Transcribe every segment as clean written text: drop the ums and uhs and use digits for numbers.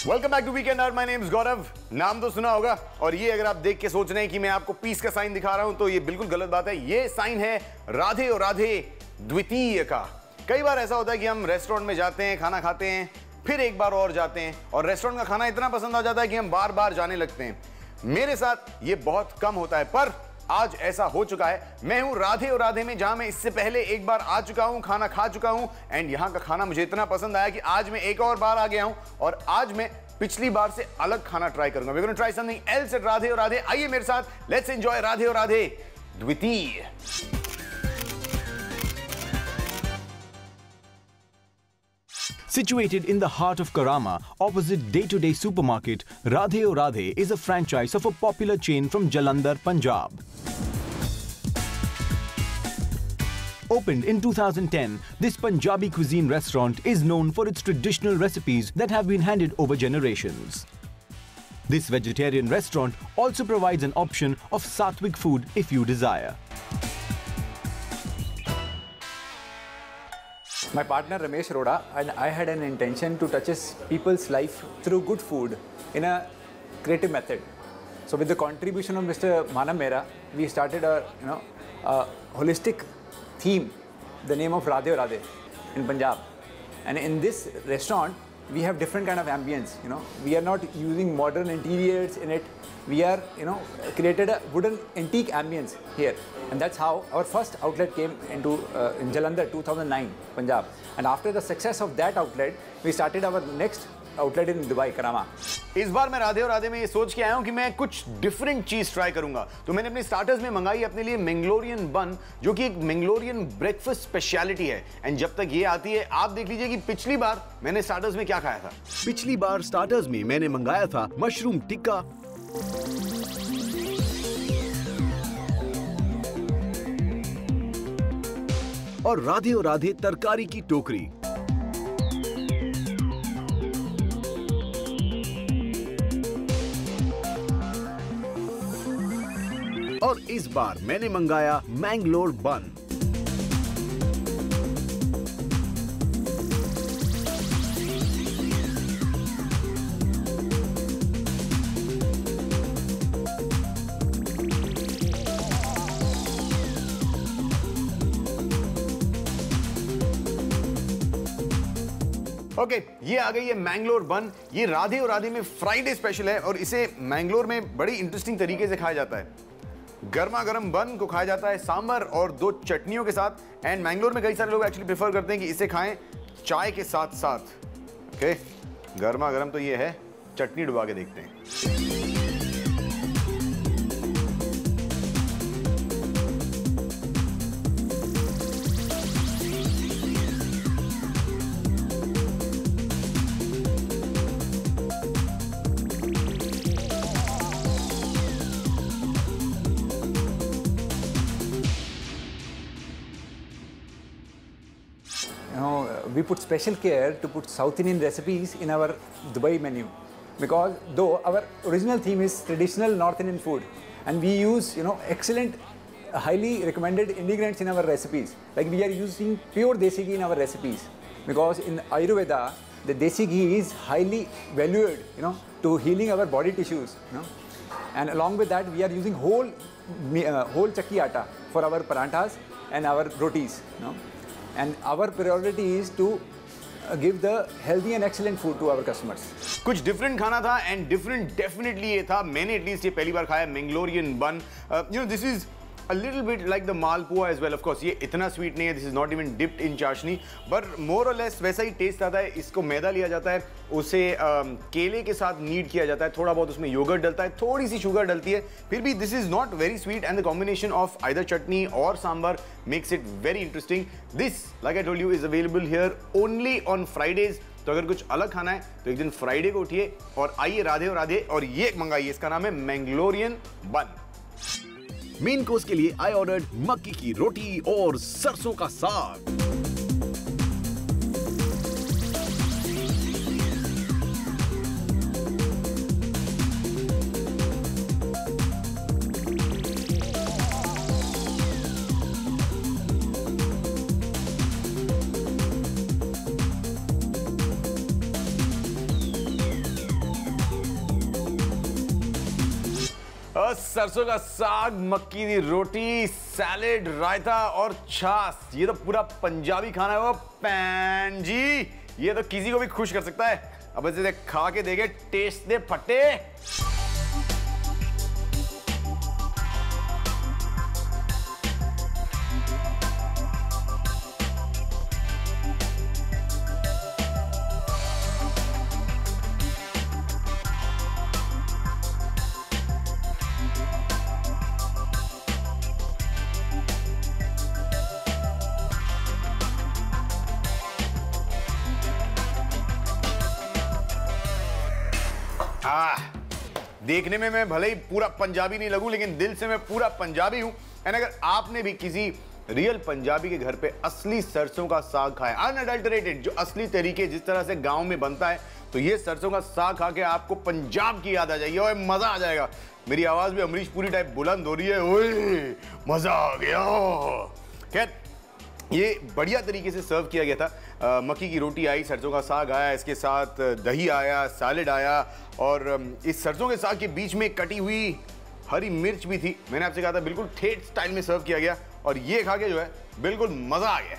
Welcome back to weekend hour. My name is Gaurav. नाम तो सुना होगा, और ये अगर आप देख के सोच रहे हैं कि मैं आपको पीस का साइन दिखा रहा हूं तो ये बिल्कुल गलत बात है। ये साइन है राधे और राधे द्वितीय का। कई बार ऐसा होता है कि हम रेस्टोरेंट में जाते हैं, खाना खाते हैं, फिर एक बार और जाते हैं और रेस्टोरेंट का खाना इतना पसंद आ जाता है कि हम बार बार जाने लगते हैं। मेरे साथ ये बहुत कम होता है, पर आज ऐसा हो चुका है। मैं हूं राधे और राधे में, जहां मैं इससे पहले एक बार आ चुका हूं, खाना खा चुका हूं, एंड यहां का खाना मुझे इतना पसंद आया कि आज मैं एक और बार आ गया हूं और आज मैं पिछली बार से अलग खाना ट्राई करूंगा। We gonna try something else at Radhe और राधे। आइए मेरे साथ, लेट्स एंजॉय राधे और राधे द्वितीय। Situated in the heart of Karama, opposite Day-to-Day supermarket, Radhe Aur Radhe is a franchise of a popular chain from Jalandhar, Punjab. Opened in 2010, this Punjabi cuisine restaurant is known for its traditional recipes that have been handed over generations. This vegetarian restaurant also provides an option of Sattvic food if you desire. My partner Ramesh Roda and I had an intention to touch people's life through good food in a creative method. So with the contribution of Mr. Manam Mehra, we started a holistic theme, the name of Radhe Aur Radhe in Punjab. And in this restaurant, we have different kind of ambience. We are not using modern interiors in it. We are, created a wooden antique ambience here, and that's how our first outlet came into in Jalandhar, 2009, Punjab. And after the success of that outlet, we started our next outlet in Dubai, Karama. इस बार मैं राधे और राधे में ये सोच के आया हूं कि मैं कुछ डिफरेंट चीज ट्राई करूंगा। तो मैंने अपने स्टार्टर्स में मंगाई अपने लिए मैंगलोरियन बन, जो कि एक मैंगलोरियन ब्रेकफास्ट स्पेशलिटी है। एंड जब तक ये आती है, आप देख लीजिए कि पिछली बार मैंने स्टार्टर्स में क्या खाया था। पिछली बार स्टार्टर्स में मैंने मंगाया था मशरूम टिक्का, और राधे और राधे तरकारी की टोकरी। और इस बार मैंने मंगाया मैंगलोर बन। ओके, ये आ गई है मैंगलोर बन। ये राधे और राधे में फ्राइडे स्पेशल है और इसे मैंगलोर में बड़ी इंटरेस्टिंग तरीके से खाया जाता है। गर्मा गर्म बन को खाया जाता है सांभर और 2 चटनियों के साथ। एंड मैंगलोर में कई सारे लोग एक्चुअली प्रेफर करते हैं कि इसे खाएं चाय के साथ साथ। ओके, गर्मा गर्म तो ये है, चटनी डुबा के देखते हैं। We put special care to put South Indian recipes in our Dubai menu, because though our original theme is traditional North Indian food, and we use excellent, highly recommended ingredients in our recipes. Like we are using pure desi ghee in our recipes, because in Ayurveda the desi ghee is highly valued, to healing our body tissues. And along with that, we are using whole chakki atta for our paranthas and our rotis. And our priority is to give the healthy and excellent food to our customers. कुछ different खाना था, and different definitely ये था। मैंने at least ये पहली बार खाया Mangalorean बन। This is a little bit like the malpua as well. Of course, ये इतना स्वीट नहीं है, this is not even dipped in चाशनी, but more or less वैसा ही टेस्ट आता है। इसको मैदा लिया जाता है, उसे केले के साथ नीड किया जाता है, थोड़ा बहुत उसमें योगर्ट डलता है, थोड़ी सी शुगर डलती है, फिर भी this is not very sweet, and the combination of either chutney और sambar makes it very interesting. This, like I told you, is available here only on Fridays. तो अगर कुछ अलग खाना है तो एक दिन फ्राइडे को उठिए और आइए राधे और राधे और ये मंगाइए। इसका नाम है मैंगलोरियन बन। मेन कोर्स के लिए आई ऑर्डर्ड मक्की की रोटी और सरसों का साग। सरसों का साग, मक्की दी रोटी, सैलेड, रायता और छाछ, ये तो पूरा पंजाबी खाना है वो पैन जी। ये तो किसी को भी खुश कर सकता है। अब इसे खा के देखे, टेस्ट दे फटे। देखने में मैं भले ही पूरा पंजाबी नहीं लगूं, लेकिन दिल से मैं पूरा पंजाबी हूं। एंड अगर आपने भी किसी रियल पंजाबी के घर पे असली सरसों का साग खाया, अनअडल्टरेटेड, जो असली तरीके जिस तरह से गांव में बनता है, तो ये सरसों का साग खा के आपको पंजाब की याद आ जाएगी और मजा आ जाएगा। मेरी आवाज भी अमरीश पुरी टाइप बुलंद हो रही है, ओए मजा आ गया। खैर, ये बढ़िया तरीके से सर्व किया गया था। मक्की की रोटी आई, सरसों का साग आया, इसके साथ दही आया, सैलेड आया, और इस सरसों के साग के बीच में कटी हुई हरी मिर्च भी थी। मैंने आपसे कहा था बिल्कुल ठेठ स्टाइल में सर्व किया गया, और ये खा के जो है बिल्कुल मजा आ गया।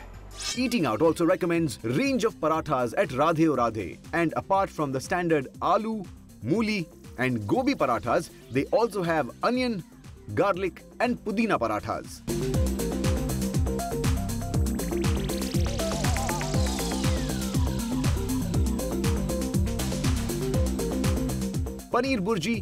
Eating Out also recommends range of parathas at Radhe or Radhe, and apart from the standard aloo, mooli and gobi parathas, they also have onion, garlic and pudina parathas. Paneer burji,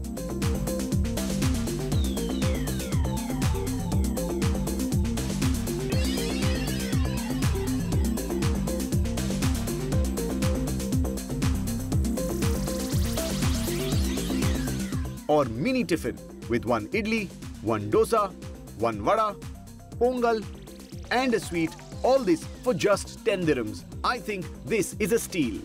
or mini tiffin with one idli, one dosa, one vada, pongal and a sweet, all this for just 10 dirhams. I think this is a steal.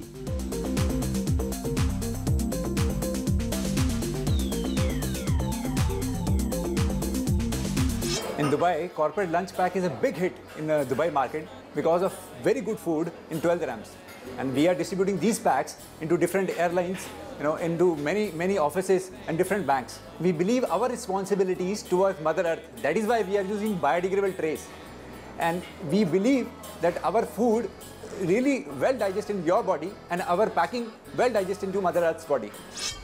In Dubai, corporate lunch pack is a big hit in the Dubai market because of very good food in 12 dirhams. And we are distributing these packs into different airlines, into many offices and different banks. We believe our responsibility is towards Mother Earth. That is why we are using biodegradable trays. And we believe that our food really well digest in your body and our packing well digest into Mother Earth's body.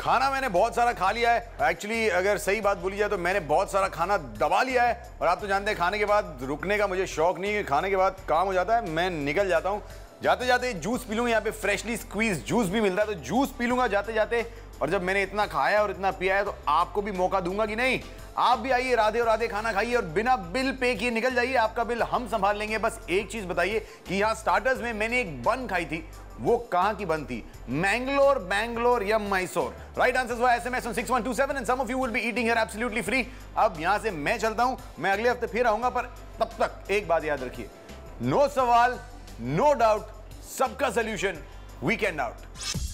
खाना मैंने बहुत सारा खा लिया है। Actually अगर सही बात बोली जाए तो मैंने बहुत सारा खाना दबा लिया है, और आप तो जानते हैं खाने के बाद रुकने का मुझे शौक नहीं है। खाने के बाद काम हो जाता है, मैं निकल जाता हूँ। जाते जाते जूस पी लूँगा, यहाँ पे फ्रेशली स्क्वीज जूस भी मिलता है, तो जूस पी लूँगा जाते जाते। और जब मैंने इतना खाया और इतना पिया है तो आपको भी मौका दूंगा कि नहीं, आप भी आइए, राधे और राधे खाना खाइए और बिना बिल पे किए निकल जाइए। आपका बिल हम संभाल लेंगे। बस एक चीज बताइए कि यहाँ स्टार्टर्स में मैंने एक बन खाई थी, वो कहां की बन थी? मैंगलोर, बैंगलोर या Mysore? Right answers were SMS on 6127 and some of you will be eating here absolutely free। अब यहां से मैं चलता हूं, मैं अगले हफ्ते फिर आऊंगा, पर तब तक एक बात याद रखिए, नो सवाल, नो डाउट, सबका सॉल्यूशन, वीकेंड आउट।